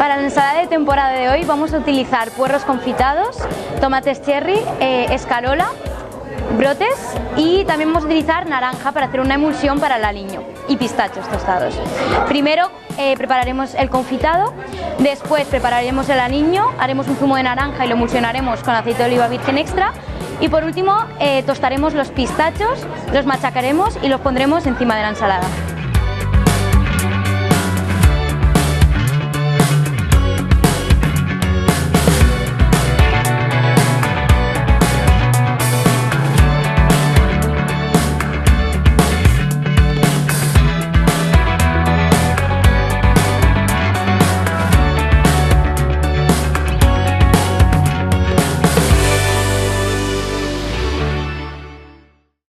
Para la ensalada de temporada de hoy vamos a utilizar puerros confitados, tomates cherry, escarola, brotes y también vamos a utilizar naranja para hacer una emulsión para el aliño y pistachos tostados. Primero prepararemos el confitado, después prepararemos el aliño, haremos un zumo de naranja y lo emulsionaremos con aceite de oliva virgen extra y por último tostaremos los pistachos, los machacaremos y los pondremos encima de la ensalada.